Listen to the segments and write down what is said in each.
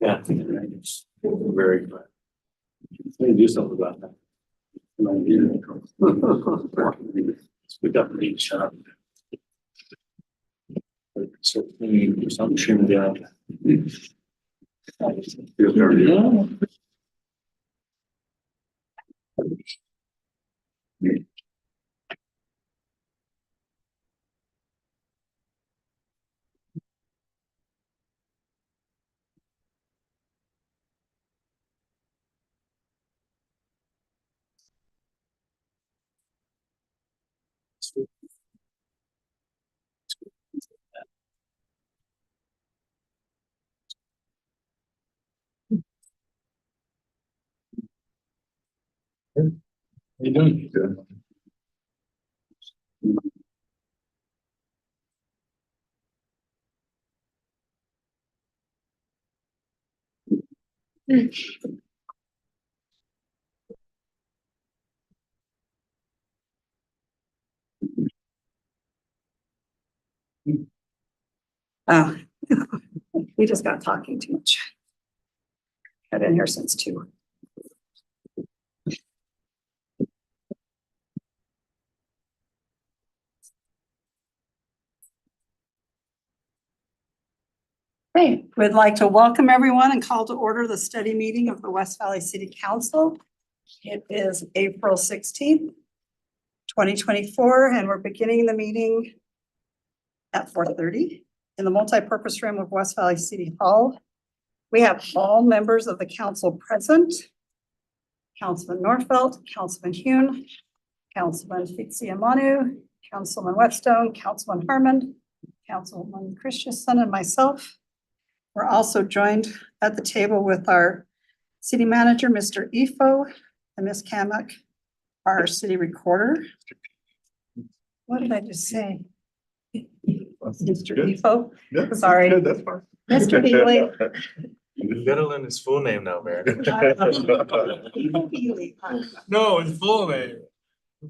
Yeah. It's very good. We do something about that. We got to reach out. So we need some trim down. How you doing? Good. Oh, we just got talking too much. I've been here since 2. Great. We'd like to welcome everyone and call to order the study meeting of the West Valley City Council. It is April 16th, 2024, and we're beginning the meeting at 4:30 in the multipurpose room of West Valley City Hall. We have all members of the council present. Councilman Norfelt, Councilman Hune, Councilman Fitsiamanu, Councilman Whetstone, Councilman Harmon, Councilman Christensen, and myself. We're also joined at the table with our city manager, Mr. Ifo, and Ms. Kamek, our city recorder. What did I just say? Mr. Ifo? Yeah, Sorry. good, that's fine. Mr. Healy. You gotta learn his full name now, Mayor. Ifo Healy. No, his full name.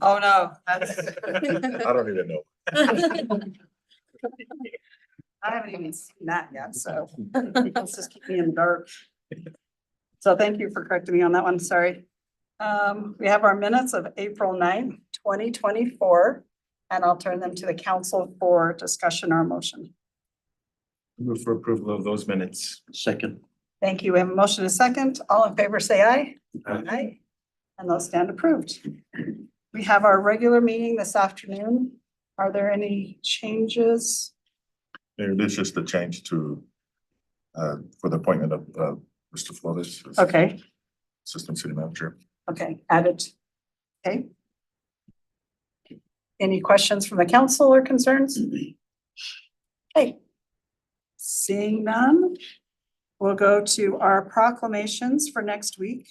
Oh, no, that's. I don't even know. I haven't even seen that yet, so let's just keep me in the dark. So thank you for correcting me on that one, sorry. We have our minutes of April 9th, 2024, and I'll turn them to the council for discussion or motion. Move for approval of those minutes. Second. Thank you. We have a motion and a second. All in favor, say aye. Aye. Aye. And those stand approved. We have our regular meeting this afternoon. Are there any changes? Mayor, this is just a change to, for the appointment of, Mr. Flores. as Okay, Assistant City Manager. okay, added. Okay. Any questions from the council or concerns? Okay. Seeing none, we'll go to our proclamations for next week.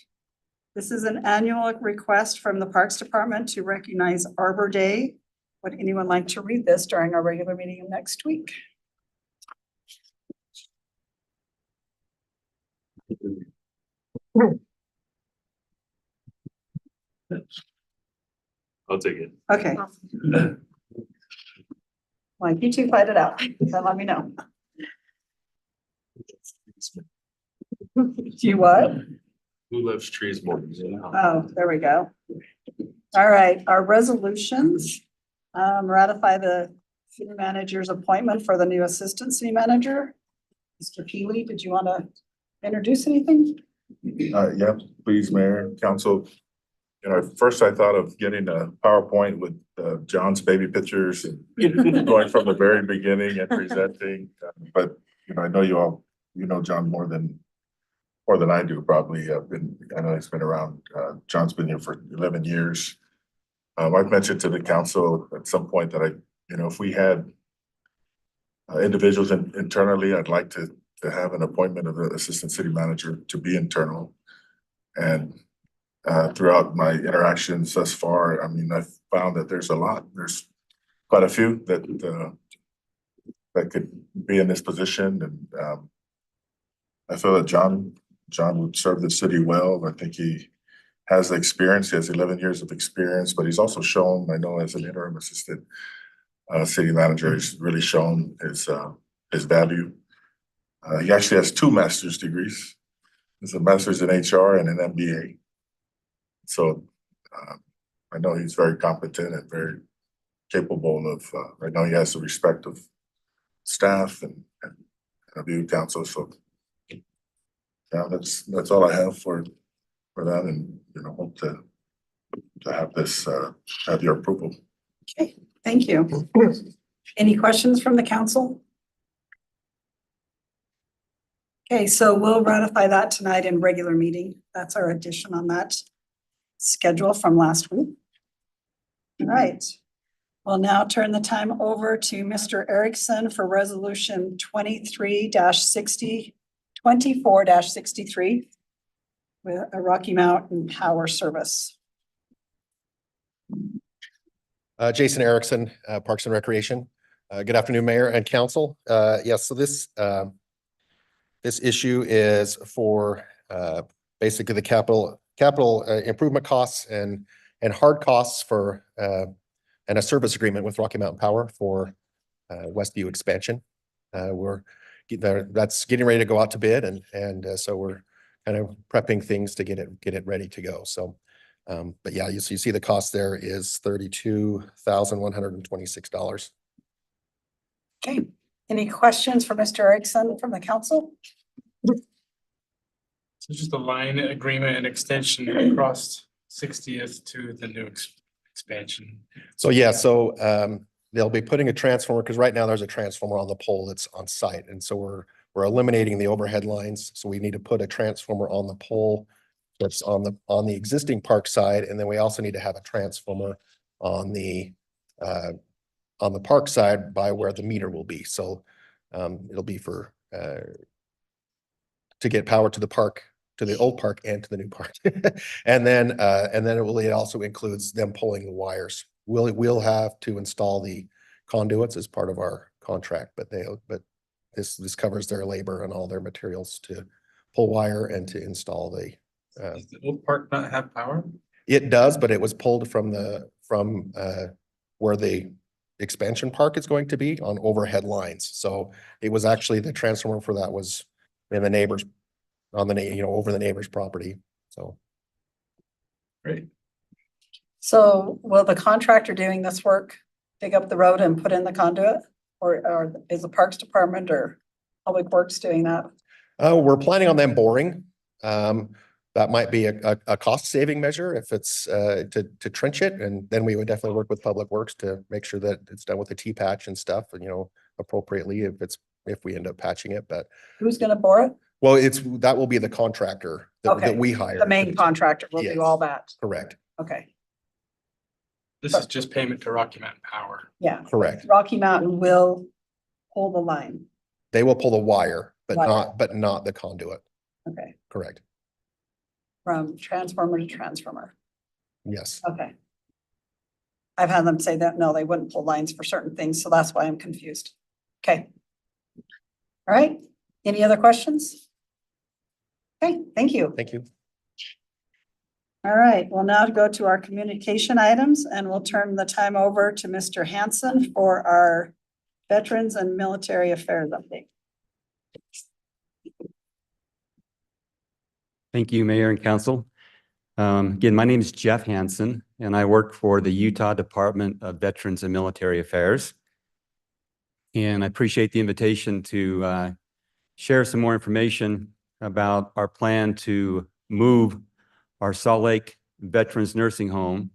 This is an annual request from the Parks Department to recognize Arbor Day. Would anyone like to read this during our regular meeting next week? I'll take it. Okay. Like you two fight it out, so let me know. Do you what? Who loves trees more? Oh, there we go. All right, our resolutions. Ratify the city manager's appointment for the new assistant city manager. Mr. Keeley, did you want to introduce anything? Yeah, please, Mayor, Council. You know, at first I thought of getting a PowerPoint with, John's baby pictures and going from the very beginning and presenting. But, you know, I know you know John more than I do probably. I know he's been around, John's been here for 11 years. I've mentioned to the council at some point that if we had individuals internally, I'd like to have an appointment of the assistant city manager to be internal. And throughout my interactions thus far, I mean, I've found that there's quite a few that could be in this position. And I feel that John would serve the city well. I think he has the experience. He has 11 years of experience, but he's also shown, I know as an interim assistant city manager, he's really shown his value. He actually has 2 master's degrees. He's a master's in HR and an MBA. So I know he's very competent and very capable of, I know he has the respect of staff and of you council. So yeah, that's all I have for that, and hope to have this have your approval. Okay, thank you. Any questions from the council? Okay, so we'll ratify that tonight in regular meeting. That's our addition on that schedule from last week. All right. We'll now turn the time over to Mr. Erickson for resolution 24-63 with a Rocky Mountain Power Service. Jason Erickson, Parks and Recreation. Good afternoon, Mayor and Council. Yes, so this issue is for basically the capital improvement costs and hard costs for and a service agreement with Rocky Mountain Power for Westview expansion. That's getting ready to go out to bid, and so we're kind of prepping things to get it ready to go. So, but yeah, you see the cost there is $32,126. Okay, any questions for Mr. Erickson from the council? So just a line agreement and extension across 60th to the new expansion. So yeah, they'll be putting a transformer, because right now there's a transformer on the pole that's on site, and so we're eliminating the overhead lines. So we need to put a transformer on the pole that's on the existing park side, and then we also need to have a transformer on the park side by where the meter will be. So it'll be for to get power to the park, to the old park and to the new park. And then it also includes them pulling the wires. We'll have to install the conduits as part of our contract, but this covers their labor and all their materials to pull wire and to install the. Does the old park not have power? It does, but it was pulled from where the expansion park is going to be on overhead lines. So it was actually the transformer for that was in the neighbors over the neighbor's property. So. Great. So will the contractor doing this work dig up the road and put in the conduit, or is the Parks Department or Public Works doing that? We're planning on them boring. That might be a cost saving measure if it's to trench it, and then we would definitely work with Public Works to make sure that it's done with the T-patch and stuff, and appropriately if we end up patching it. But Who's gonna bore it? well, that will be the contractor that we hire. The main contractor will Yes. do all that. Correct. Okay, This is just payment to Rocky Mountain Power. yeah. Correct. Rocky Mountain will pull the line. They will pull the wire, but Wire. not the conduit. Okay, Correct. from transformer to transformer. Yes. Okay. I've had them say that, no, they wouldn't pull lines for certain things, so that's why I'm confused. Okay. All right, any other questions? Okay, thank you. Thank you. All right, we'll now go to our communication items, and we'll turn the time over to Mr. Hanson for our Veterans and Military Affairs update. Thank you, Mayor and Council. Again, my name is Jeff Hansen, and I work for the Utah Department of Veterans and Military Affairs. And I appreciate the invitation to share some more information about our plan to move our Salt Lake Veterans Nursing Home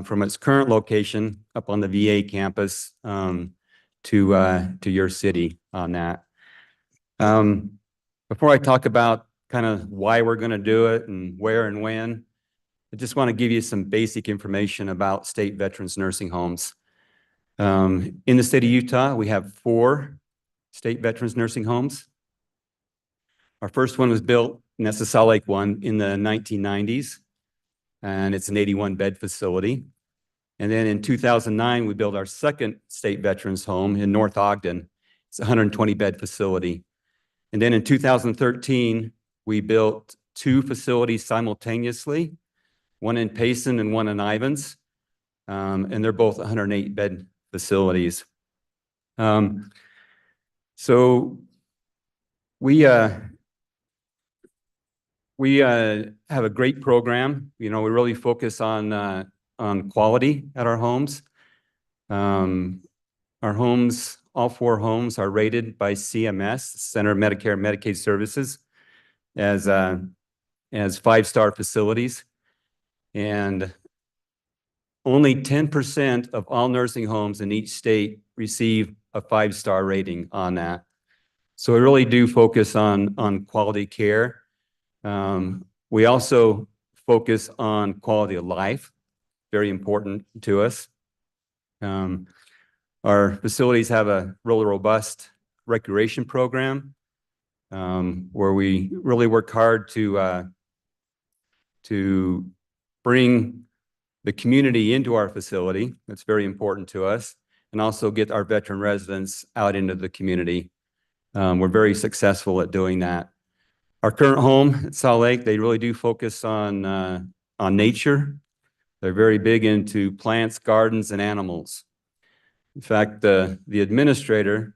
from its current location up on the VA campus to your city on that. Before I talk about kind of why we're going to do it and where and when, I just want to give you some basic information about state veterans nursing homes. In the state of Utah, we have 4 state veterans nursing homes. Our first one was built, and that's the Salt Lake one, in the 1990s, and it's an 81-bed facility. And then in 2009, we built our second state veterans home in North Ogden. It's a 120-bed facility. And then in 2013, we built 2 facilities simultaneously, one in Payson and one in Ivins, and they're both 108-bed facilities. So We have a great program. You know, we really focus on quality at our homes. Our homes, all 4 homes are rated by CMS, Center of Medicare and Medicaid Services, as 5-star facilities. And only 10% of all nursing homes in each state receive a 5-star rating on that. So we really do focus on quality care. We also focus on quality of life, very important to us. Our facilities have a really robust recreation program, where we really work hard to bring the community into our facility. That's very important to us, and also get our veteran residents out into the community. We're very successful at doing that. Our current home at Salt Lake, they really do focus on nature. They're very big into plants, gardens, and animals. In fact, the administrator,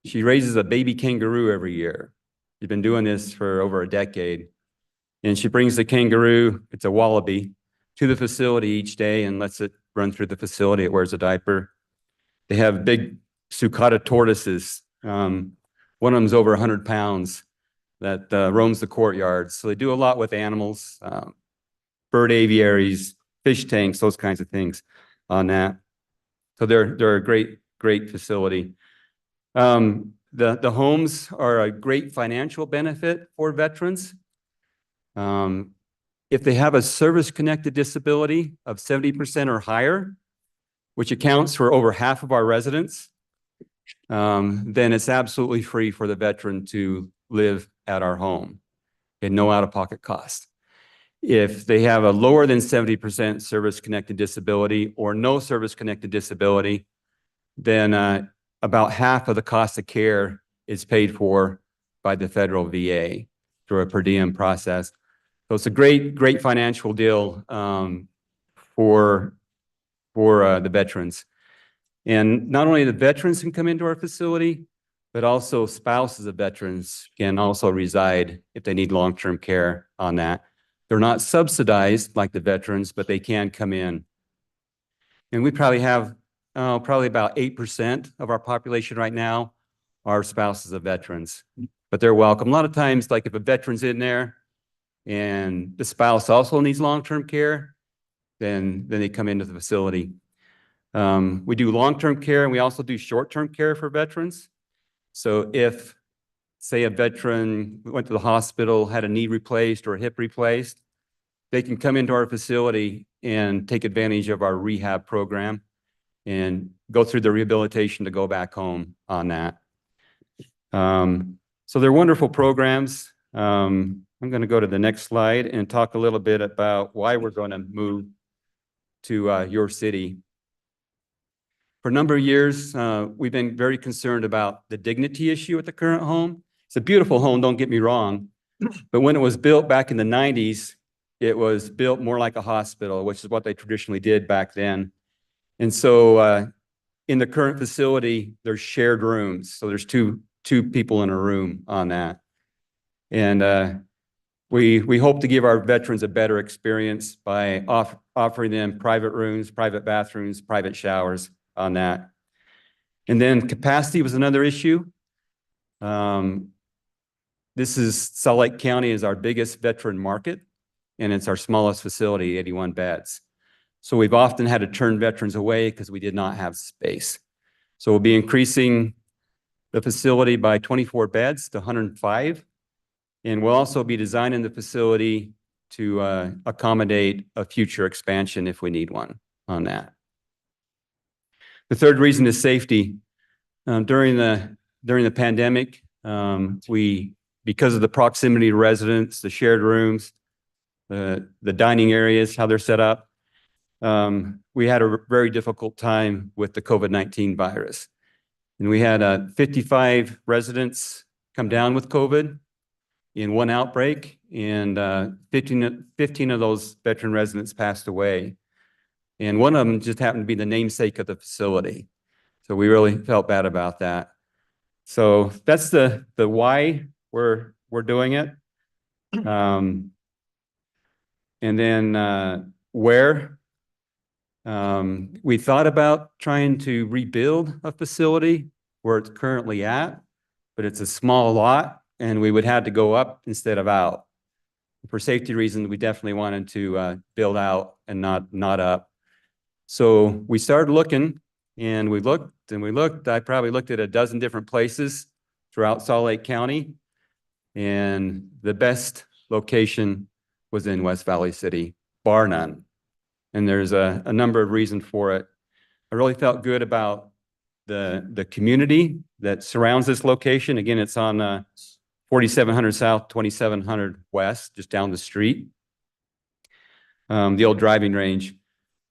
she raises a baby kangaroo every year. She's been doing this for over a decade. And she brings the kangaroo, it's a wallaby, to the facility each day and lets it run through the facility. It wears a diaper. They have big sulcata tortoises. One of them's over 100 pounds that roams the courtyard. So they do a lot with animals, bird aviaries, fish tanks, those kinds of things on that. So they're a great facility. The homes are a great financial benefit for veterans. If they have a service-connected disability of 70% or higher, which accounts for over half of our residents, then it's absolutely free for the veteran to live at our home and no out-of-pocket cost. If they have a lower than 70% service-connected disability or no service-connected disability, then about half of the cost of care is paid for by the federal VA through a per diem process. So it's a great financial deal for the veterans. And not only the veterans can come into our facility, but also spouses of veterans can also reside if they need long-term care on that. They're not subsidized like the veterans, but they can come in. And we probably have probably about 8% of our population right now are spouses of veterans, but they're welcome. A lot of times, like if a veteran's in there and the spouse also needs long-term care, then they come into the facility. We do long-term care and we also do short-term care for veterans. So if, say, a veteran went to the hospital, had a knee replaced or a hip replaced, they can come into our facility and take advantage of our rehab program and go through the rehabilitation to go back home on that. So they're wonderful programs. I'm going to go to the next slide and talk a little bit about why we're going to move to your city. For a number of years, we've been very concerned about the dignity issue at the current home. It's a beautiful home, don't get me wrong, but when it was built back in the 90s, it was built more like a hospital, which is what they traditionally did back then. And so in the current facility, there's shared rooms. So there's two people in a room on that. And we hope to give our veterans a better experience by offering them private rooms, private bathrooms, private showers on that. And then capacity was another issue. This is Salt Lake County is our biggest veteran market, and it's our smallest facility, 81 beds. So we've often had to turn veterans away because we did not have space. So we'll be increasing the facility by 24 beds to 105. And we'll also be designing the facility to accommodate a future expansion if we need one on that. The third reason is safety. During the pandemic, because of the proximity to residents, the shared rooms, the dining areas, how they're set up, we had a very difficult time with the COVID-19 virus. And we had 55 residents come down with COVID in one outbreak, and 15 of those veteran residents passed away. And one of them just happened to be the namesake of the facility. So we really felt bad about that. So that's the why we're doing it. And then where? We thought about trying to rebuild a facility where it's currently at, but it's a small lot and we would have to go up instead of out. For safety reasons, we definitely wanted to build out and not up. So we started looking and we looked and we looked. I probably looked at a dozen different places throughout Salt Lake County. And the best location was in West Valley City, bar none. And there's a number of reasons for it. I really felt good about the community that surrounds this location. Again, it's on 4700 South, 2700 West, just down the street. The old driving range.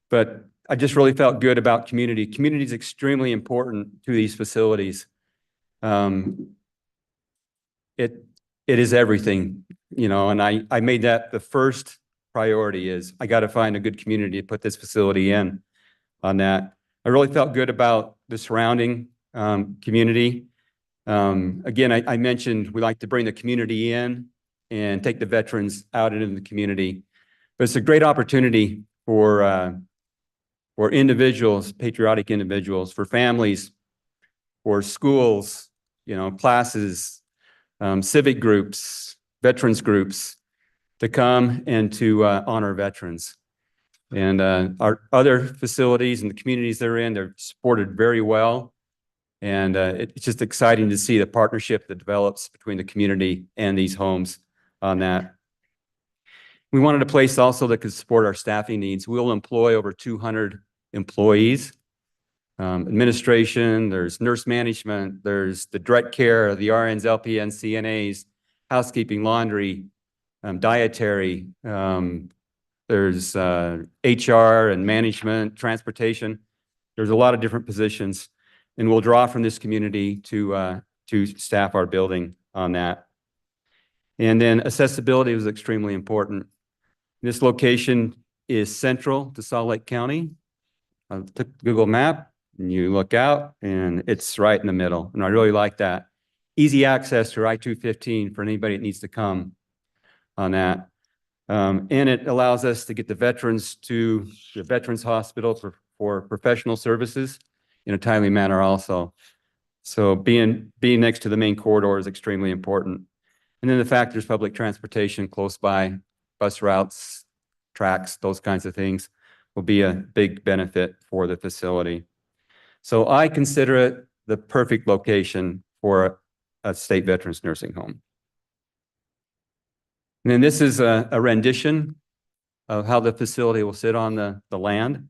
But I just really felt good about community. Community is extremely important to these facilities. It is everything, you know, and I made that the first priority is I got to find a good community to put this facility in on that. I really felt good about the surrounding community. Again, I mentioned we like to bring the community in and take the veterans out into the community. But it's a great opportunity for individuals, patriotic individuals, for families, for schools, you know, classes, civic groups, veterans groups to come and to honor veterans. And our other facilities and the communities they're in, they're supported very well. And it's just exciting to see the partnership that develops between the community and these homes on that. We wanted a place also that could support our staffing needs. We'll employ over 200 employees. Administration, there's nurse management, there's the direct care, the RNs, LPNs, CNAs, housekeeping, laundry, dietary, there's HR and management, transportation. There's a lot of different positions, and we'll draw from this community to staff our building on that. And then accessibility was extremely important. This location is central to Salt Lake County. I took Google Map and you look out and it's right in the middle. And I really like that. Easy access to I-215 for anybody that needs to come on that. And it allows us to get the veterans to the Veterans Hospital for professional services in a timely manner also. So being next to the main corridor is extremely important. And then the fact there's public transportation close by, bus routes, tracks, those kinds of things will be a big benefit for the facility. So I consider it the perfect location for a state veterans nursing home. And then this is a rendition of how the facility will sit on the land.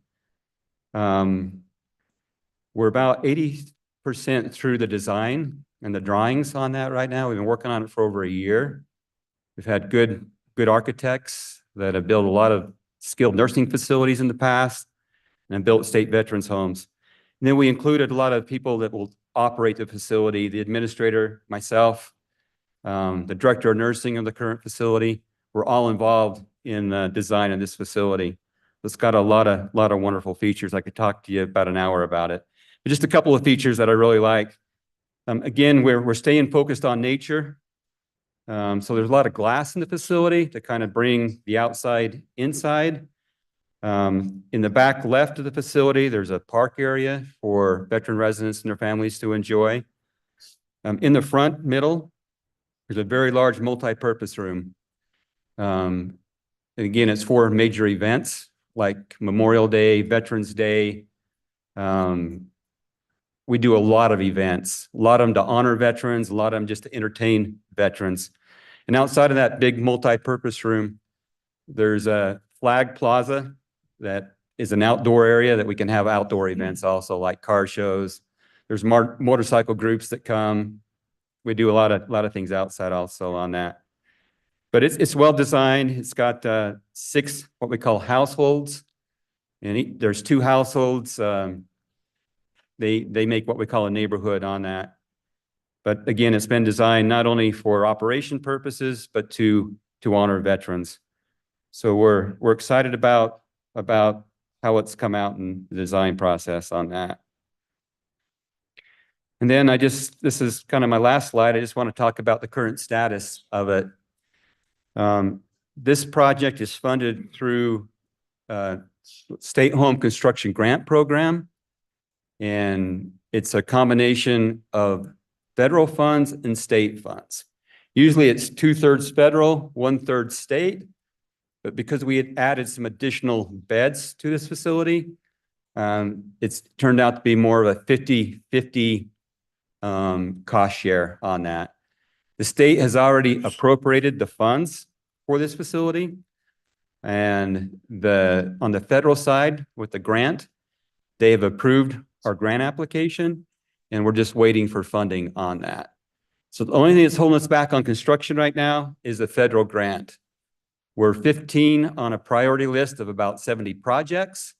We're about 80% through the design and the drawings on that right now. We've been working on it for over a year. We've had good architects that have built a lot of skilled nursing facilities in the past and built state veterans homes. And then we included a lot of people that will operate the facility, the administrator, myself, the director of nursing of the current facility. We're all involved in the design of this facility. It's got a lot of wonderful features. I could talk to you about an hour about it. But just a couple of features that I really like. Again, we're staying focused on nature. So there's a lot of glass in the facility to kind of bring the outside inside. In the back left of the facility, there's a park area for veteran residents and their families to enjoy. In the front middle, there's a very large multi-purpose room. And again, it's for major events like Memorial Day, Veterans Day. We do a lot of events, a lot of them to honor veterans, a lot of them just to entertain veterans. And outside of that big multi-purpose room, there's a flag plaza that is an outdoor area that we can have outdoor events also, like car shows. There's motorcycle groups that come. We do a lot of things outside also on that. But it's well designed. It's got 6 what we call households, and there's 2 households. They make what we call a neighborhood on that. But again, it's been designed not only for operation purposes, but to honor veterans. So we're excited about how it's come out in the design process on that. And then this is kind of my last slide. I just want to talk about the current status of it. This project is funded through State Home Construction Grant Program. And it's a combination of federal funds and state funds. Usually it's 2/3 federal, 1/3 state. But because we had added some additional beds to this facility, it's turned out to be more of a 50-50 cost share on that. The state has already appropriated the funds for this facility. And on the federal side with the grant, they have approved our grant application, and we're just waiting for funding on that. So the only thing that's holding us back on construction right now is the federal grant. We're 15 on a priority list of about 70 projects,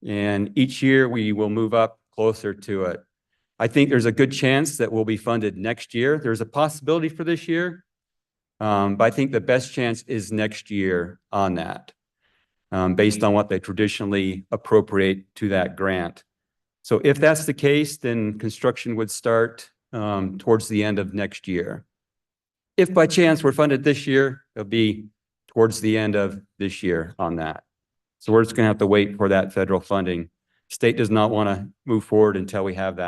and each year we will move up closer to it. I think there's a good chance that we'll be funded next year. There's a possibility for this year, but I think the best chance is next year on that, based on what they traditionally appropriate to that grant. So if that's the case, then construction would start towards the end of next year. If by chance we're funded this year, it'll be towards the end of this year on that. So we're just going to have to wait for that federal funding. State does not want to move forward until we have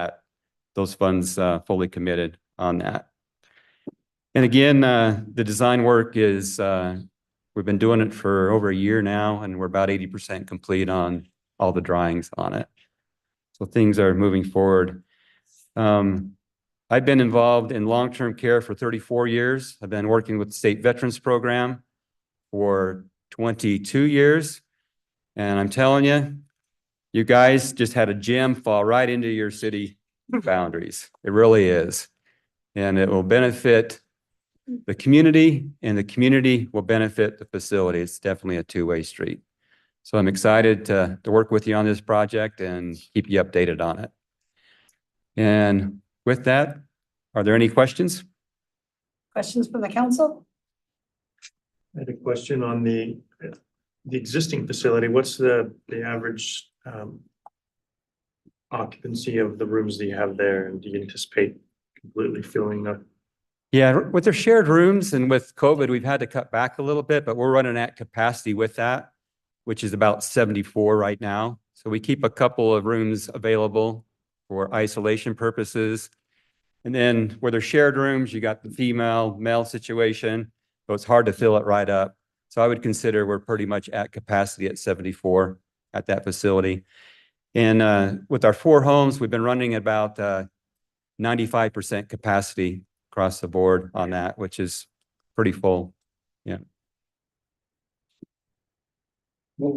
those funds fully committed on that. And again, the design work is, we've been doing it for over a year now, and we're about 80% complete on all the drawings on it. So things are moving forward. I've been involved in long-term care for 34 years. I've been working with the State Veterans Program for 22 years. And I'm telling you, you guys just had a gem fall right into your city boundaries. It really is. And it will benefit the community, and the community will benefit the facility. It's definitely a two-way street. So I'm excited to work with you on this project and keep you updated on it. And with that, are there any questions? Questions from the council? I had a question on the existing facility. What's the average occupancy of the rooms that you have there, and do you anticipate completely filling up? Yeah, with their shared rooms and with COVID, we've had to cut back a little bit, but we're running at capacity with that, which is about 74 right now. So we keep a couple of rooms available for isolation purposes. And then where there's shared rooms, you got the female-male situation, so it's hard to fill it right up. So I would consider we're pretty much at capacity at 74 at that facility. And with our 4 homes, we've been running about 95% capacity across the board on that, which is pretty full. Yeah. What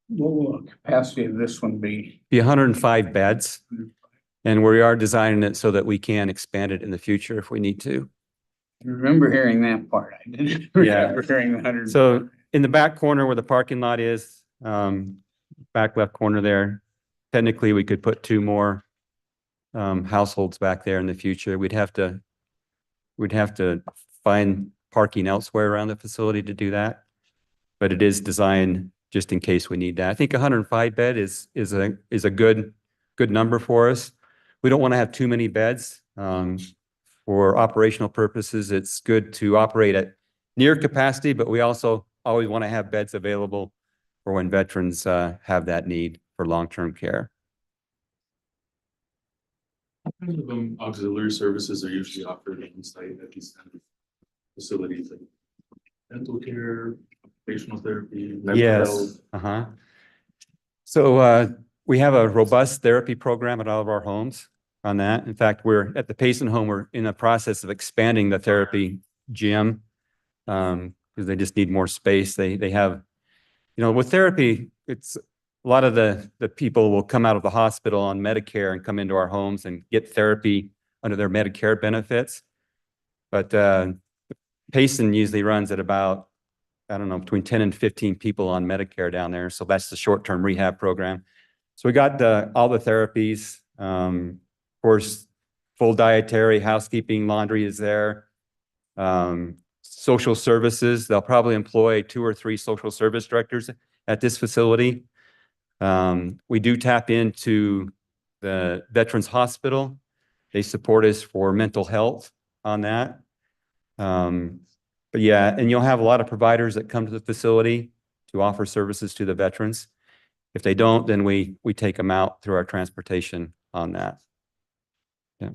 will the capacity of this one be? Be 105 beds. And we are designing it so that we can expand it in the future if we need to. I remember hearing that part. I didn't remember hearing the 100. So in the back corner where the parking lot is, back left corner there, technically we could put 2 more households back there in the future. We'd have to find parking elsewhere around the facility to do that. But it is designed just in case we need that. I think 105 bed is a good number for us. We don't want to have too many beds. For operational purposes, it's good to operate at near capacity, but we also always want to have beds available for when veterans have that need for long-term care. What kind of auxiliary services are usually offered on site at these kind of facilities, like dental care, occupational therapy, mental health? Yes. So we have a robust therapy program at all of our homes on that. In fact, we're at the Payson home, we're in the process of expanding the therapy gym because they just need more space. They have, with therapy, it's a lot of the people will come out of the hospital on Medicare and come into our homes and get therapy under their Medicare benefits. But Payson usually runs at about, I don't know, between 10 and 15 people on Medicare down there. So that's the short-term rehab program. So we got all the therapies. Of course, full dietary, housekeeping, laundry is there. Social services, they'll probably employ 2 or 3 social service directors at this facility. We do tap into the Veterans Hospital They support us for mental health on that. But yeah, and you'll have a lot of providers that come to the facility to offer services to the veterans. If they don't, then we take them out through our transportation on that. Yeah.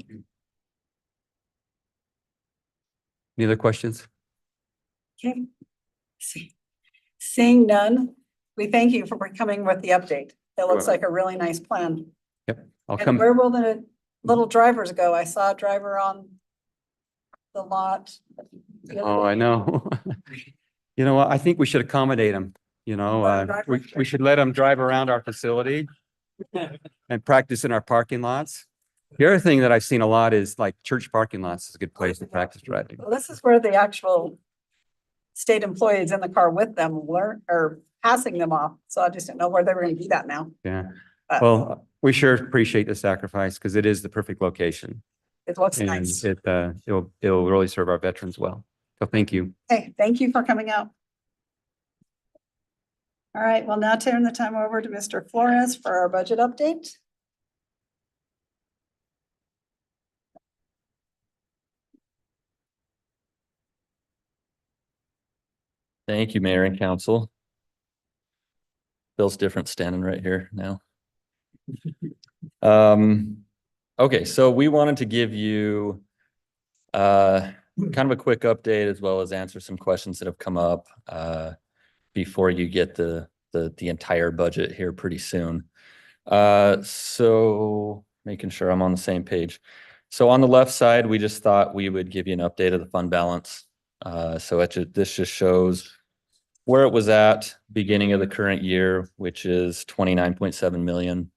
Any other questions? Okay. Seeing none, we thank you for coming with the update. It looks like a really nice plan. I'll And come. where will the little drivers go? I saw a driver on the lot. the other Oh, I day. know. You know what? I think we should accommodate them, you know, we should let them drive around our facility and practice in our parking lots. The other thing that I've seen a lot is like church parking lots is a good place to practice driving. Well, this is where the actual state employees in the car with them learn or passing them off. So I just don't know where they're going to do that now. Yeah. But Well, we sure appreciate the sacrifice because it is the perfect location. it looks And nice. it'll really serve our veterans well. So thank you. Hey, thank you for coming out. All right, we'll now turn the time over to Mr. Flores for our budget update. Thank you, Mayor and Council. Feels different standing right here now. Okay, so we wanted to give you kind of a quick update as well as answer some questions that have come up before you get the entire budget here pretty soon. So making sure I'm on the same page. So on the left side, we just thought we would give you an update of the fund balance. So this just shows where it was at beginning of the current year, which is 29.7 million.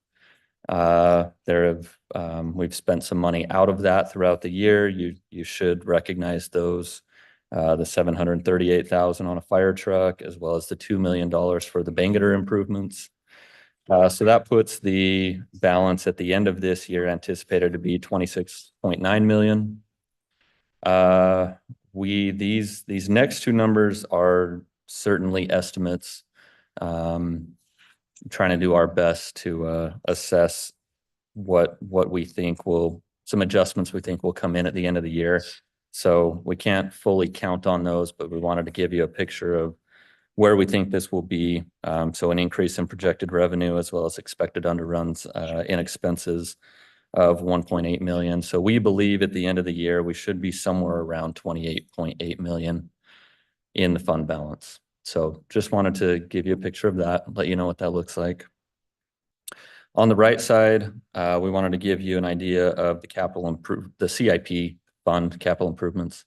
We've spent some money out of that throughout the year. You should recognize those, the 738,000 on a fire truck, as well as the $2 million for the Bangerter improvements. So that puts the balance at the end of this year anticipated to be 26.9 million. These next two numbers are certainly estimates. Trying to do our best to assess what we think some adjustments we think will come in at the end of the year. So we can't fully count on those, but we wanted to give you a picture of where we think this will be. So an increase in projected revenue as well as expected underruns in expenses of 1.8 million. So we believe at the end of the year, we should be somewhere around 28.8 million in the fund balance. So just wanted to give you a picture of that, let you know what that looks like. On the right side, we wanted to give you an idea of the CIP fund capital improvements.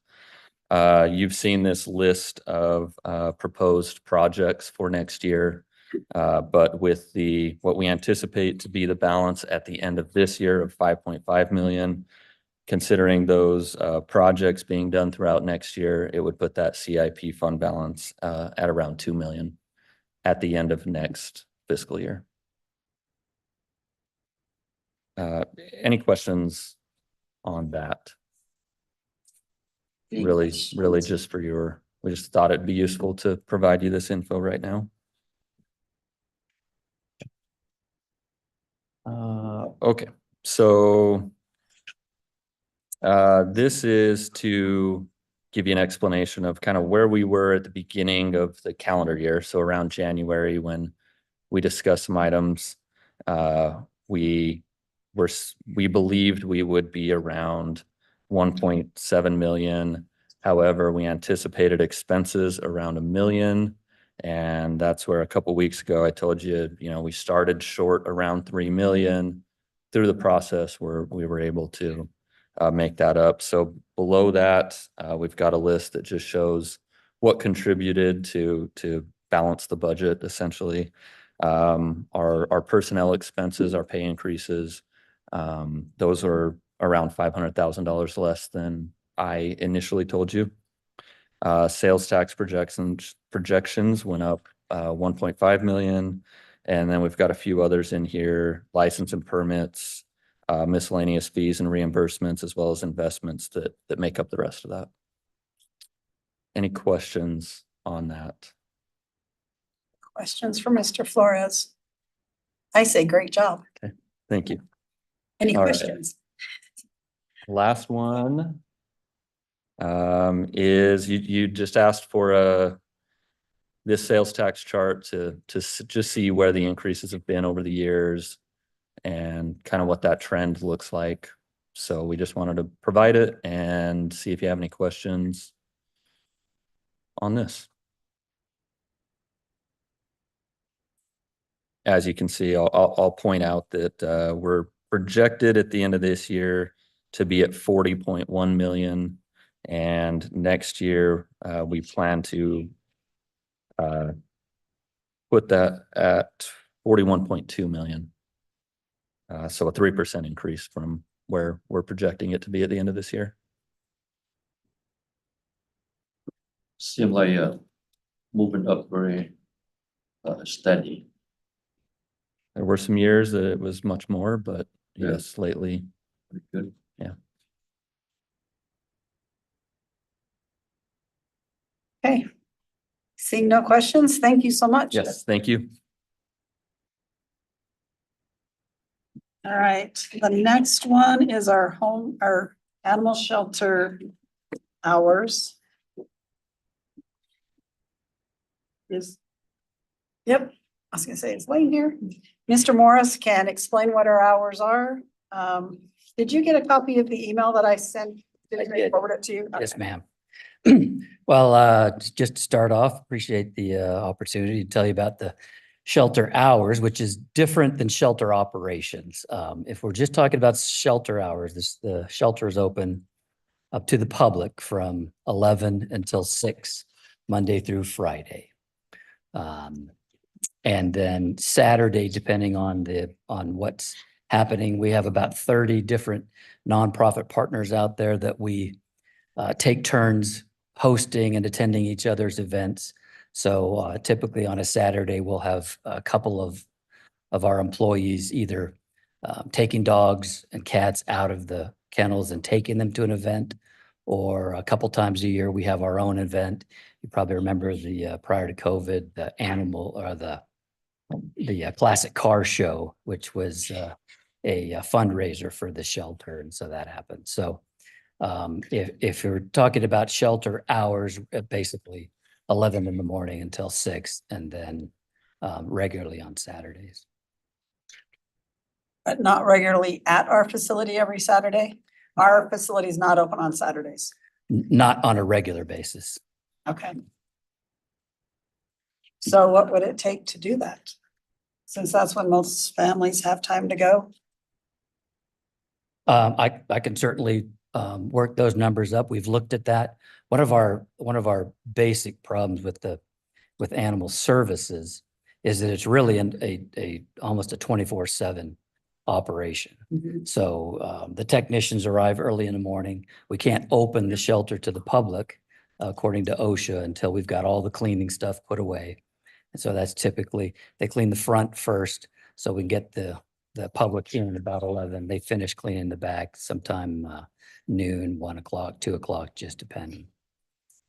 You've seen this list of proposed projects for next year, but with what we anticipate to be the balance at the end of this year of 5.5 million, considering those projects being done throughout next year, it would put that CIP fund balance at around 2 million at the end of next fiscal year. Any questions on that? Really just we just thought it'd be useful to provide you this info right now. Okay, so this is to give you an explanation of kind of where we were at the beginning of the calendar year. So around January, when we discussed some items, we believed we would be around 1.7 million. However, we anticipated expenses around 1 million. And that's where a couple of weeks ago, I told you, we started short around 3 million. Through the process where we were able to make that up. So below that, we've got a list that just shows what contributed to balance the budget, essentially. Our personnel expenses, our pay increases, those are around $500,000 less than I initially told you. Sales tax projections went up 1.5 million. And then we've got a few others in here, license and permits, miscellaneous fees and reimbursements, as well as investments that make up the rest of that. Any questions on that? Questions for Mr. Flores? I say great job. Okay, thank you. Any All right. questions? last one is you just asked for this sales tax chart to just see where the increases have been over the years and kind of what that trend looks like. So we just wanted to provide it and see if you have any questions on this. As you can see, I'll point out that we're projected at the end of this year to be at 40.1 million. And next year, we plan to put that at 41.2 million. So a 3% increase from where we're projecting it to be at the end of this year. Seem like moving up very steady. There were some years that it was much more, but Yeah. yes, lately, Pretty good. Okay. Seeing no questions, thank you so much. yes, thank you. All right, the next one is our animal shelter hours. Yep, I was gonna say, it's Wayne here. Mr. Morris can explain what our hours are. Did you get a copy of the email that I sent? Did I did. forward it to you? Yes, Okay. ma'am. Well, just to start off, appreciate the opportunity to tell you about the shelter hours, which is different than shelter operations. If we're just talking about shelter hours, the shelter is open up to the public from 11 until 6, Monday through Friday. And then Saturday, depending on what's happening, we have about 30 different nonprofit partners out there that we take turns hosting and attending each other's events. So typically on a Saturday, we'll have a couple of our employees either taking dogs and cats out of the kennels and taking them to an event, or a couple times a year, we have our own event. You probably remember the prior to COVID, the animal or the classic car show, which was a fundraiser for the shelter. And so that happened. So if you're talking about shelter hours, basically 11 in the morning until 6, and then regularly on Saturdays. But not regularly at our facility every Saturday. Our facility is not open on Saturdays. Not on a regular basis. Okay. So what would it take to do that? Since that's when most families have time to go. I can certainly work those numbers up. We've looked at that. One of our basic problems with animal services is that it's really almost a 24/7 operation. So the technicians arrive early in the morning. We can't open the shelter to the public according to OSHA until we've got all the cleaning stuff put away. And so that's typically, they clean the front first so we can get the public in at about 11. They finish cleaning the back sometime noon, 1 o'clock, 2 o'clock, just depending.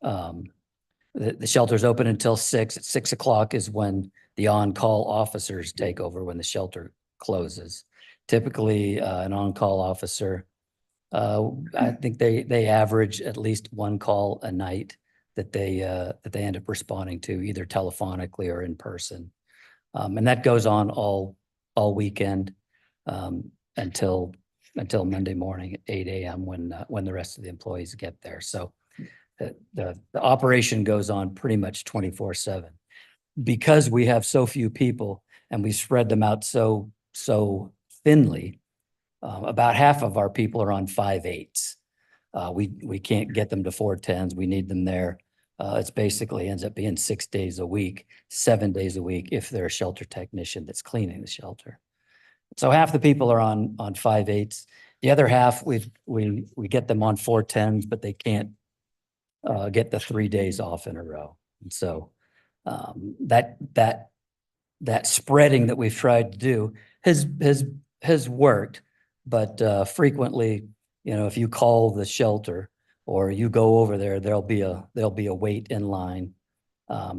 The shelter's open until 6. At 6 o'clock is when the on-call officers take over, when the shelter closes. Typically, an on-call officer, I think they average at least 1 call a night that they end up responding to, either telephonically or in person. And that goes on all weekend until Monday morning at 8 a.m. when the rest of the employees get there. So the operation goes on pretty much 24/7. Because we have so few people and we spread them out so thinly, about half of our people are on 5/8. We can't get them to 410s. We need them there. It's basically ends up being 6 days a week, 7 days a week if they're a shelter technician that's cleaning the shelter. So half the people are on 5/8. The other half, we get them on 410s, but they can't get the 3 days off in a row. And so that spreading that we've tried to do has worked, but frequently, if you call the shelter or you go over there, there'll be a wait in line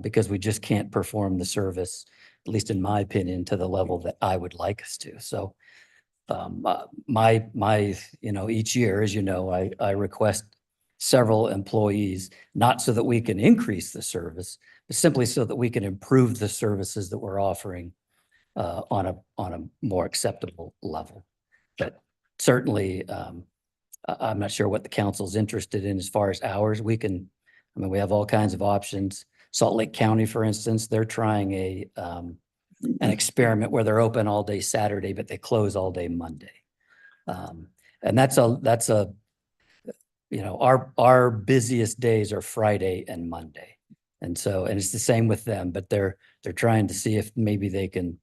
because we just can't perform the service, at least in my opinion, to the level that I would like us to. So each year, as you know, I request several employees, not so that we can increase the service, but simply so that we can improve the services that we're offering on a more acceptable level. But certainly, I'm not sure what the council's interested in as far as hours. We have all kinds of options. Salt Lake County, for instance, they're trying an experiment where they're open all day Saturday, but they close all day Monday. And our busiest days are Friday and Monday. And it's the same with them, but they're trying to see if maybe they can,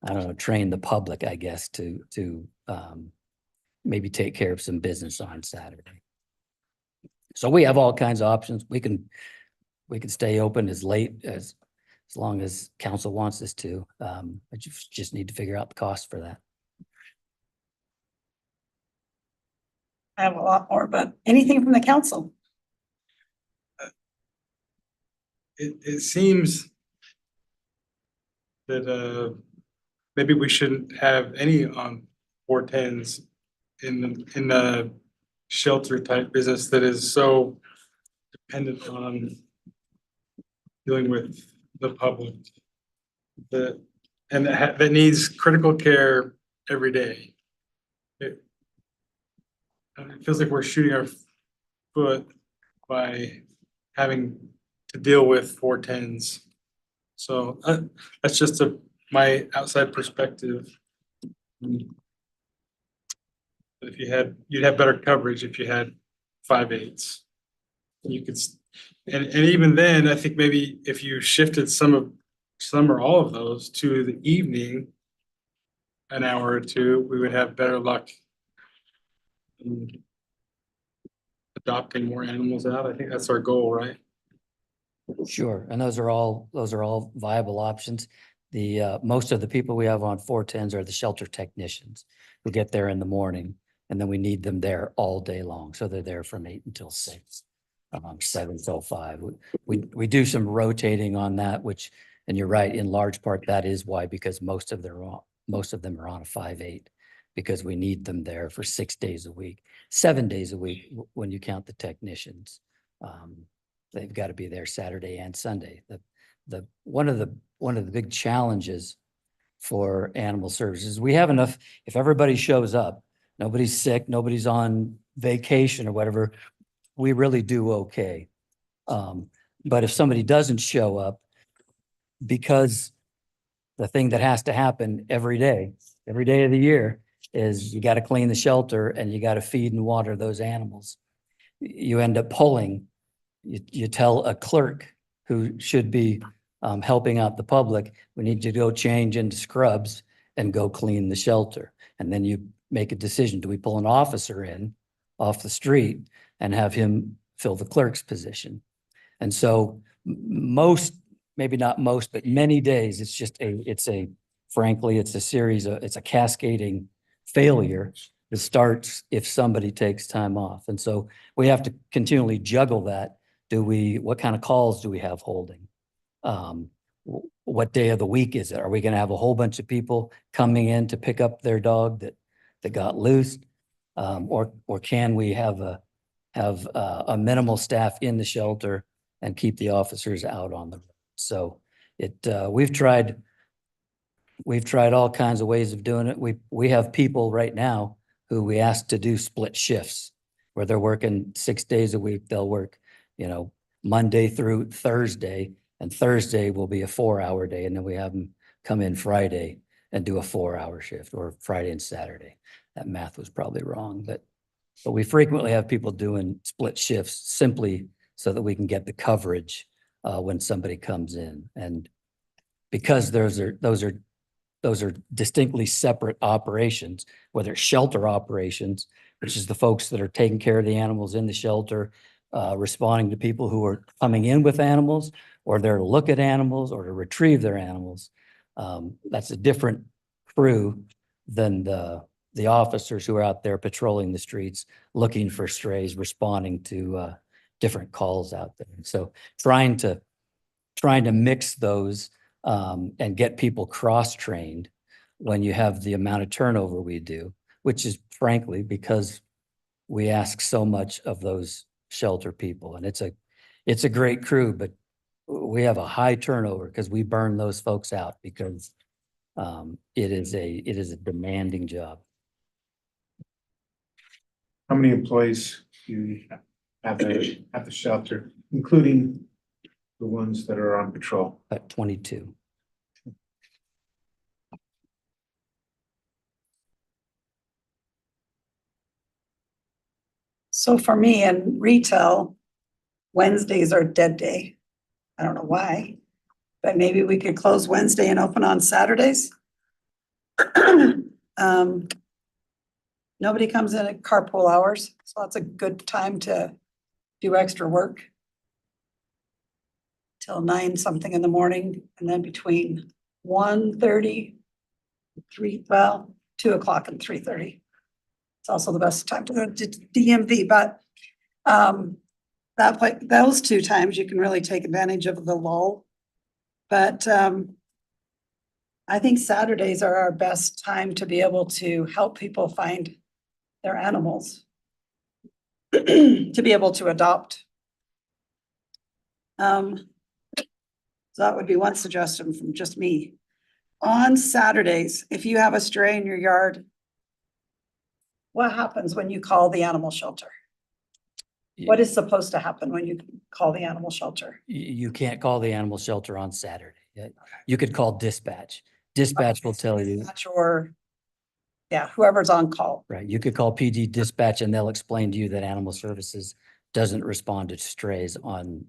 I don't know, train the public, I guess, to maybe take care of some business on Saturday. So we have all kinds of options. We can stay open as late as long as council wants us to. But you just need to figure out the cost for that. I have a lot more, but anything from the council? It seems that maybe we shouldn't have any on 410s in the shelter type business that is so dependent on dealing with the public that needs critical care every day. It feels like we're shooting our foot by having to deal with 410s. So that's just my outside perspective. If you'd have better coverage if you had 5/8s. You could, and even then, I think maybe if you shifted some or all of those to the evening, an hour or two, we would have better luck in adopting more animals out. I think that's our goal, right? Sure, and those are all viable options. The most of the people we have on 410s are the shelter technicians who get there in the morning, and then we need them there all day long. So they're there from 8 until 6, 7 till 5. We do some rotating on that, and you're right, in large part that is why, because most of them are on a 5/8, because we need them there for 6 days a week, 7 days a week when you count the technicians. They've got to be there Saturday and Sunday. One of the big challenges for animal services, we have enough, if everybody shows up, nobody's sick, nobody's on vacation or whatever, we really do okay. But if somebody doesn't show up, because the thing that has to happen every day of the year is you got to clean the shelter and you got to feed and water those animals. You end up pulling. You tell a clerk who should be helping out the public, we need to go change into scrubs and go clean the shelter. And then you make a decision. Do we pull an officer in off the street and have him fill the clerk's position? And so maybe not most, but many days, frankly, it's a cascading failure that starts if somebody takes time off. And so we have to continually juggle that. What kind of calls do we have holding? What day of the week is it? Are we going to have a whole bunch of people coming in to pick up their dog that got loose? Or can we have a minimal staff in the shelter and keep the officers out on the road? So we've tried all kinds of ways of doing it. We have people right now who we ask to do split shifts where they're working 6 days a week. They'll work, Monday through Thursday, and Thursday will be a 4-hour day. And then we have them come in Friday and do a 4-hour shift, or Friday and Saturday. That math was probably wrong, but we frequently have people doing split shifts simply so that we can get the coverage when somebody comes in. And because those are distinctly separate operations, whether it's shelter operations, which is the folks that are taking care of the animals in the shelter, responding to people who are coming in with animals, or there to look at animals or to retrieve their animals. That's a different crew than the officers who are out there patrolling the streets, looking for strays, responding to different calls out there. So trying to mix those and get people cross-trained when you have the amount of turnover we do, which is frankly because we ask so much of those shelter people, and it's a great crew, but we have a high turnover because we burn those folks out because it is a demanding job. How many employees do you have at the shelter, including the ones that are on patrol? At 22. So for me in retail, Wednesdays are dead day. I don't know why, but maybe we could close Wednesday and open on Saturdays. Nobody comes in at carpool hours, so that's a good time to do extra work. Till 9 something in the morning, and then between 1:30, 2 o'clock and 3:30. It's also the best time to go to DMV, but those 2 times you can really take advantage of the lull. But I think Saturdays are our best time to be able to help people find their animals, to be able to adopt. So that would be one suggestion from just me. On Saturdays, if you have a stray in your yard, what happens when you call the animal shelter? What is supposed to happen when you call the animal shelter? You can't call the animal shelter on Saturday. You could call dispatch. Dispatch will tell you, Or, yeah, whoever's on call. right? You could call PD dispatch and they'll explain to you that animal services doesn't respond to strays on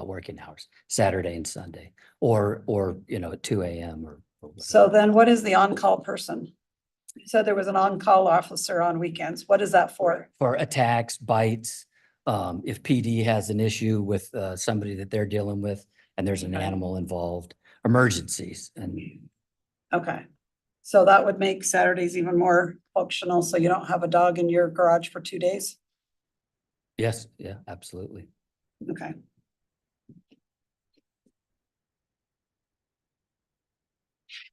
working hours, Saturday and Sunday, or at 2 a.m. or whatever. So then what is the on-call person? You said there was an on-call officer on weekends. What is that for? For attacks, bites, if PD has an issue with somebody that they're dealing with and there's an animal involved, emergencies and Okay. So that would make Saturdays even more functional, so you don't have a dog in your garage for 2 days? yes, yeah, absolutely. Okay.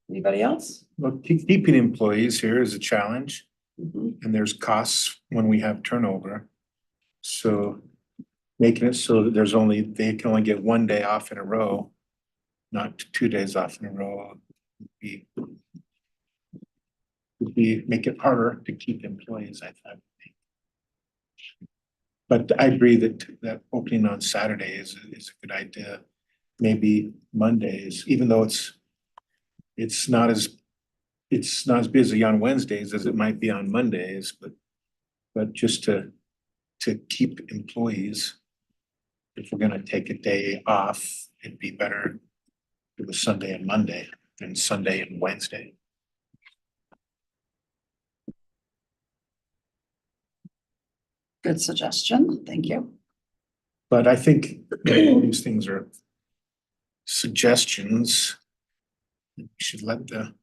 Anybody else? Well, keeping employees here is a challenge, Mhm. and there's costs when we have turnover. So making it so that they can only get 1 day off in a row, not 2 days off in a row, would be make it harder to keep employees, I think. But I agree that opening on Saturday is a good idea. Maybe Mondays, even though it's not as busy on Wednesdays as it might be on Mondays, but just to keep employees, if we're gonna take a day off, it'd be better if it was Sunday and Monday than Sunday and Wednesday. Good suggestion. Thank you. But I think all these things are suggestions. We should let the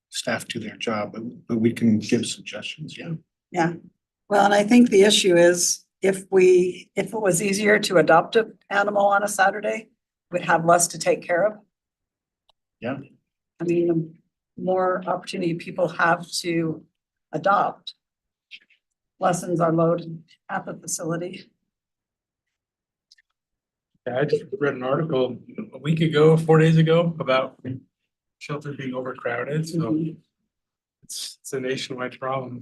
staff do their job, but we can give suggestions, yeah. Yeah. Well, and I think the issue is if it was easier to adopt an animal on a Saturday, we'd have less to take care of. Yeah. I mean, the more opportunity people have to adopt, lessons are loaded at the facility. Yeah, I just read an article a week ago, 4 days ago, about shelter being overcrowded, so Mhm. it's a nationwide problem.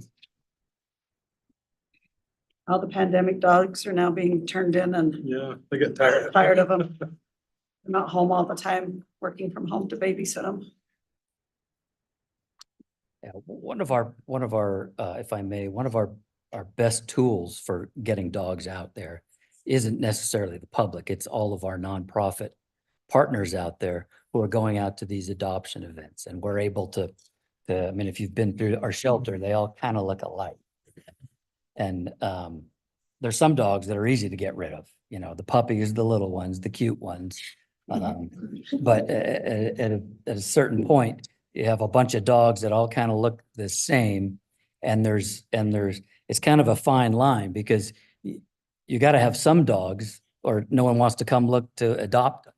All the pandemic dogs are now being turned in and Yeah, they get tired. tired of them. They're not home all the time, working from home to babysit them. Yeah, one of our, if I may, one of our best tools for getting dogs out there isn't necessarily the public. It's all of our nonprofit partners out there who are going out to these adoption events. And we're able to, I mean, if you've been through our shelter, they all kind of look alike. And there's some dogs that are easy to get rid of, the puppies, the little ones, the cute ones. But at a certain point, you have a bunch of dogs that all kind of look the same. And it's kind of a fine line because you got to have some dogs or no one wants to come look to adopt them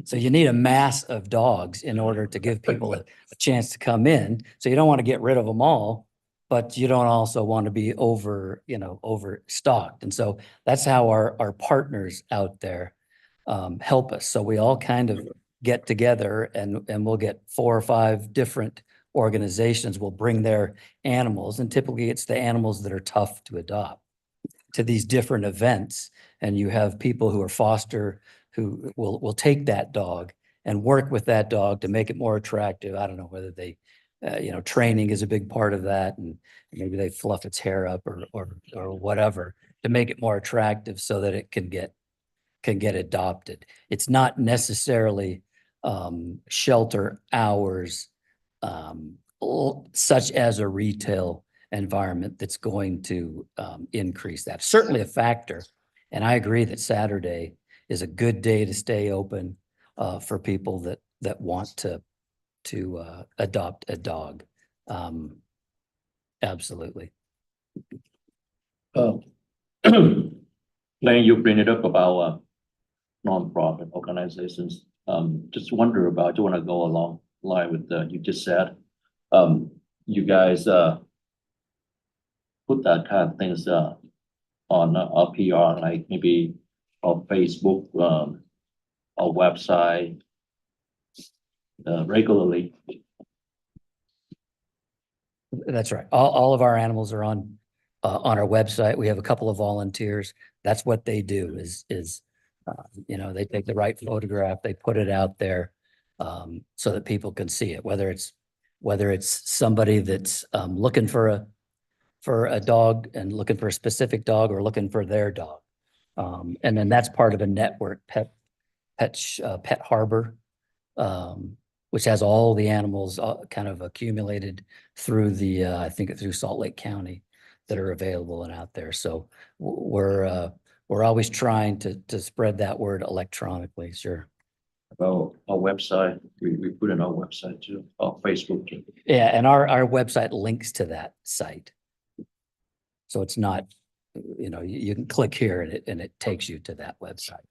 So you need a mass of dogs in order to give people a chance to come in. So you don't want to get rid of them all, but you don't also want to be overstocked. And so that's how our partners out there help us. So we all kind of get together and we'll get 4 or 5 different organizations will bring their animals, and typically it's the animals that are tough to adopt, to these different events. And you have people who are foster who will take that dog and work with that dog to make it more attractive. I don't know whether they, training is a big part of that, and maybe they fluff its hair up or whatever to make it more attractive so that it can get adopted. It's not necessarily shelter hours, such as a retail environment that's going to increase that. Certainly a factor. And I agree that Saturday is a good day to stay open for people that want to adopt a dog. Absolutely. Lane, you bring it up about nonprofit organizations. Just wonder about, do you want to go along line with you just said? You guys put that kind of things on our PR, like maybe on Facebook, our website regularly. That's right. All of our animals are on our website. We have a couple of volunteers. That's what they do is they take the right photograph, they put it out there so that people can see it, whether it's somebody that's looking for a dog and looking for a specific dog or looking for their dog. And then that's part of a network, Pet Harbor, which has all the animals kind of accumulated through I think through Salt Lake County that are available and out there. So we're always trying to spread that word electronically. Sure. About our website, we put in our website too, our Facebook too. Yeah, and our website links to that site. So it's not, you can click here and it takes you to that website.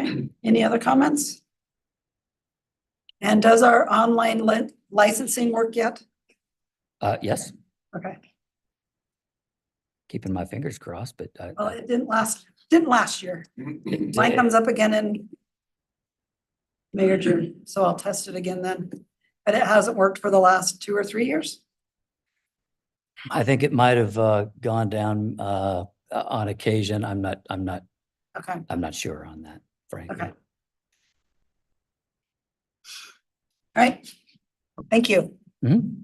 Okay. Any other comments? And does our online licensing work yet? Yes, Okay. keeping my fingers crossed, but Well, it didn't last year. Mine comes up again in May or June, so I'll test it again then. But it hasn't worked for the last 2 or 3 years. I think it might have gone down on occasion. I'm not Okay, sure on that, frankly. okay. All right, thank you. Mhm.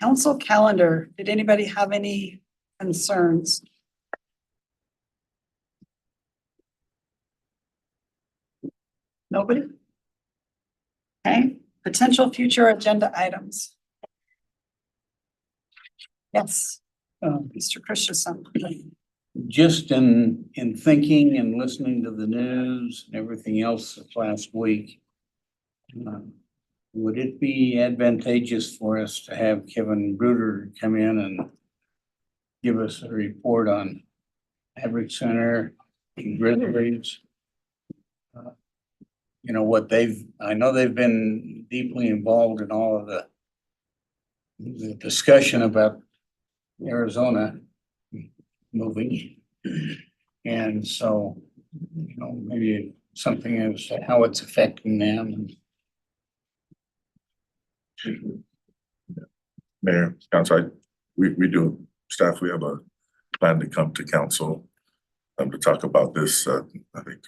Council calendar, did anybody have any concerns? Nobody? Okay, potential future agenda items. Yes, Mr. Christensen. Just in thinking and listening to the news and everything else this last week, would it be advantageous for us to have Kevin Bruder come in and give us a report on Maverick Center and Grizzlies? I know they've been deeply involved in all of the discussion about Arizona moving. And so, maybe something as to how it's affecting them. Mayor, council, we do, staff, we have a plan to come to council to talk about this. I think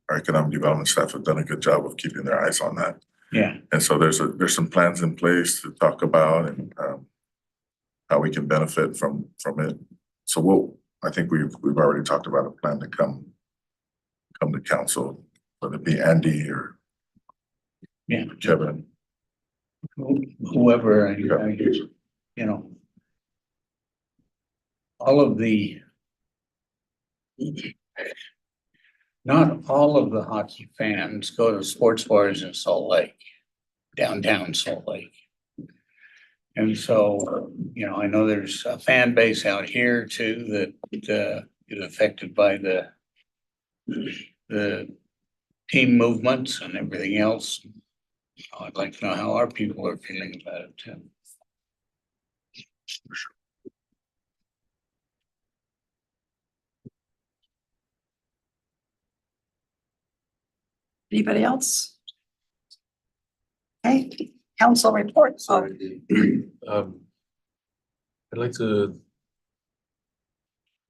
our economic development staff have done a good job of keeping their eyes on that. Yeah. And so there's some plans in place to talk about and how we can benefit from it. So I think we've already talked about a plan to come to council, whether it be Andy or Kevin. Whoever, not all of the hockey fans go to sports bars in Salt Lake, downtown Salt Lake. And so, you know, I know there's a fan base out here too that is affected by the team movements and everything else. I'd like to know how our people are feeling about it too. Anybody else? Okay, council reports. Oh, Sorry. I'd like to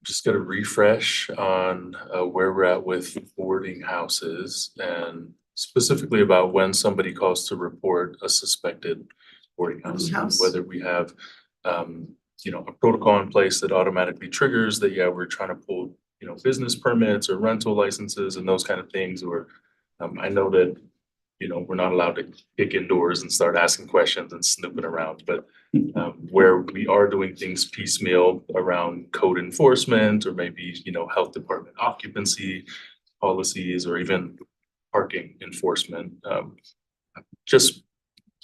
just get a refresh on where we're at with boarding houses and specifically about when somebody calls to report a suspected boarding house. House. Whether we have, you know, a protocol in place that automatically triggers that, yeah, we're trying to pull, you know, business permits or rental licenses and those kind of things, or I know that, you know, we're not allowed to kick indoors and start asking questions and snooping around, but where we are doing things piecemeal around code enforcement or maybe, you know, health department occupancy policies or even parking enforcement. Just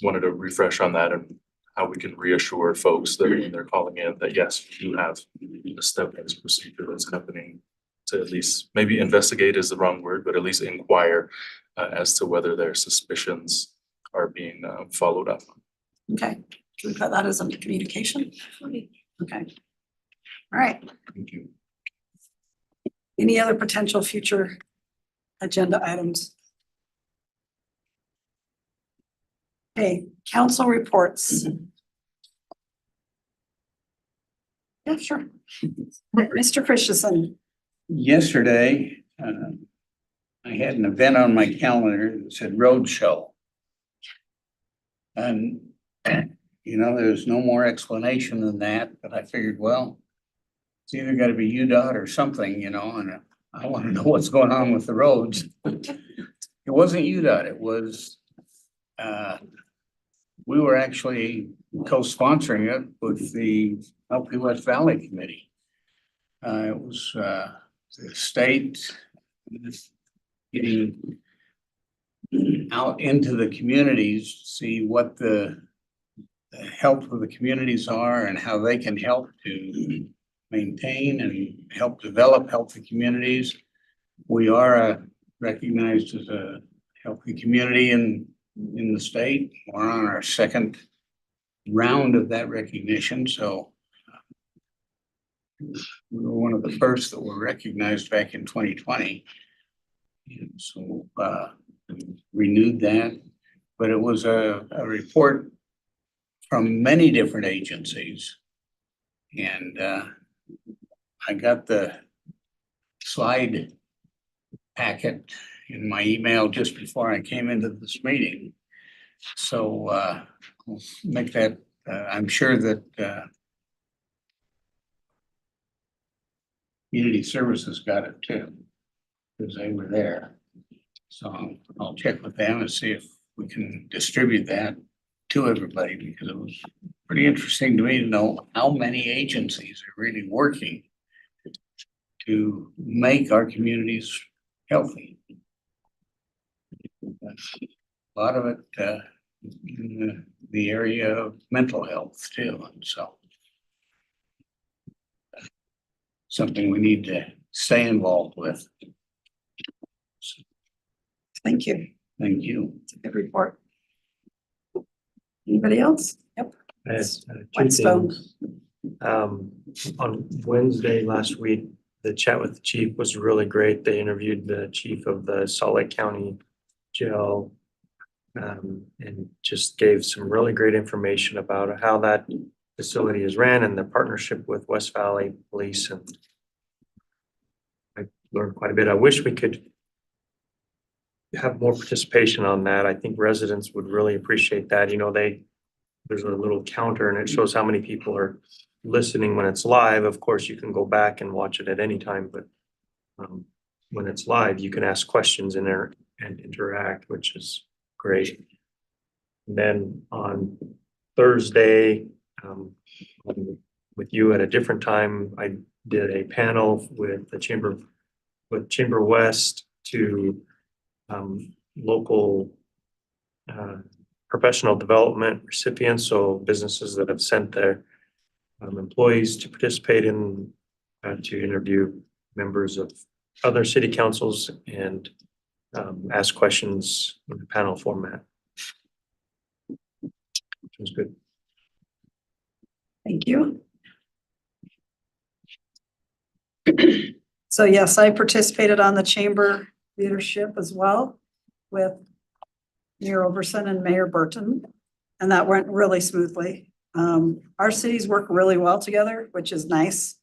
wanted to refresh on that and how we can reassure folks that when they're calling in that, yes, we do have a step-based procedure that's happening to at least maybe investigate is the wrong word, but at least inquire as to whether their suspicions are being followed up. okay, can we put that as under communication? Okay. All right, Thank you. any other potential future agenda items? Okay, council reports. Yeah, sure. Mr. Christensen. Yesterday, I had an event on my calendar that said road show. And, you know, there's no more explanation than that, but I figured, well, it's either gotta be UDOT or something, you know, and I wanna know what's going on with the roads. It wasn't UDOT, it was, we were actually co-sponsoring it with the LP West Valley Committee. It was, the state getting out into the communities, see what the health of the communities are and how they can help to maintain and help develop healthy communities. We are recognized as a healthy community in the state. We're on our second round of that recognition, so we were one of the first that were recognized back in 2020. And so renewed that, but it was a report from many different agencies. And I got the slide packet in my email just before I came into this meeting. So I'll make that, I'm sure that Community Services got it too, because they were there. So I'll check with them and see if we can distribute that to everybody, because it was pretty interesting to me to know how many agencies are really working to make our communities healthy. A lot of it in the area of mental health too, and so something we need to stay involved with. Thank you. Thank you. It's a good report. Anybody else? Yep. I had, two Whitestone. things. On Wednesday last week, the chat with the chief was really great. They interviewed the chief of the Salt Lake County Jail. And just gave some really great information about how that facility is ran and the partnership with West Valley Police. And I learned quite a bit. I wish we could have more participation on that. I think residents would really appreciate that. You know, there's a little counter and it shows how many people are listening when it's live. Of course, you can go back and watch it at any time, but when it's live, you can ask questions in there and interact, which is great. And then on Thursday, with you at a different time, I did a panel with the Chamber West to local professional development recipients, so businesses that have sent their employees to participate in, to interview members of other city councils and ask questions in the panel format. Which was good. Thank you. So yes, I participated on the chamber leadership as well with Mayor Overson and Mayor Burton, and that went really smoothly. Our cities work really well together, which is nice.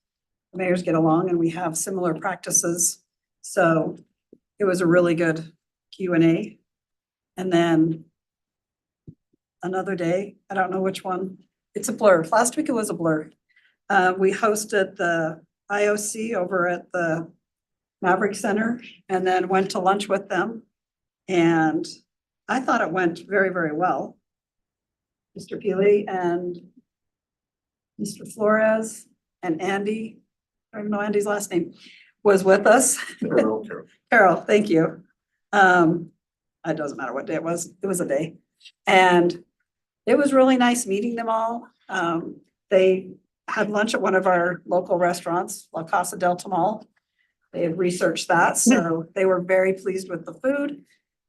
The mayors get along and we have similar practices. So it was a really good Q&A. And then another day, I don't know which one, it's a blur. Last week it was a blur. We hosted the IOC over at the Maverick Center and then went to lunch with them. And I thought it went very, very well. Mr. Peely and Mr. Flores and Andy, I don't know Andy's last name, was with us. Carol, thank you. It doesn't matter what day it was a day. And it was really nice meeting them all. They had lunch at one of our local restaurants, La Casa del Tamal. They had researched that, so they were very pleased with the food.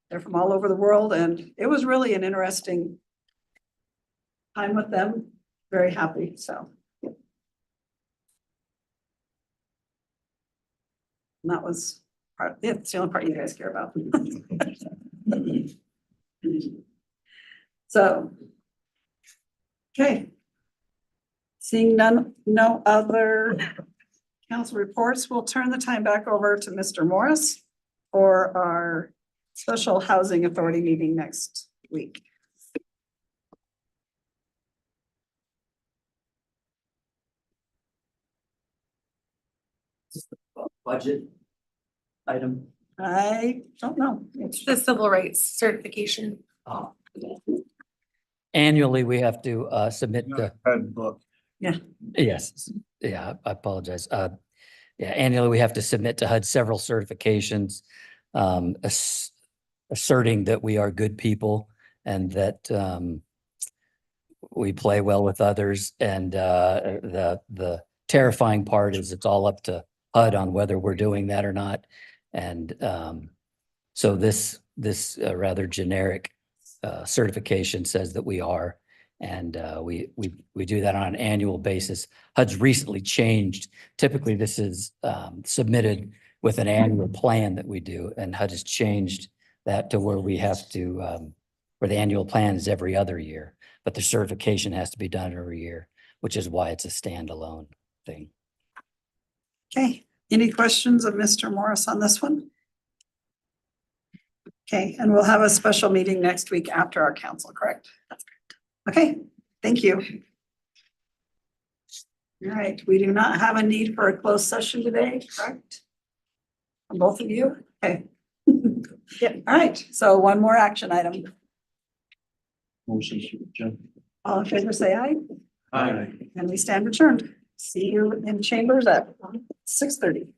They're from all over the world, and it was really an interesting time with them. Very happy, so. And that was part, yeah, it's the only part you guys care about. So, okay. Seeing no other council reports, we'll turn the time back over to Mr. Morris for our Special Housing Authority meeting next week. Budget item. I don't know. It's The civil rights certification. Annually, we have to submit the, Book. yes, yeah, I apologize. Yeah, annually, we have to submit to HUD several certifications asserting that we are good people and that we play well with others. And the terrifying part is it's all up to HUD on whether we're doing that or not. And so this rather generic certification says that we are, and we do that on an annual basis. HUD's recently changed. Typically, this is submitted with an annual plan that we do, and HUD has changed that to where we have to, where the annual plan is every other year, but the certification has to be done every year, which is why it's a standalone thing. okay. Any questions of Mr. Morris on this one? Okay, and we'll have a special meeting next week after our council, correct? That's correct. Okay, thank you. All right, we do not have a need for a closed session today, correct? From both of you? Okay. Yeah, all right, so one more action item. Motion to adjourn. All in favor, say aye, Aye. and we stand adjourned. See you in chambers at 6:30.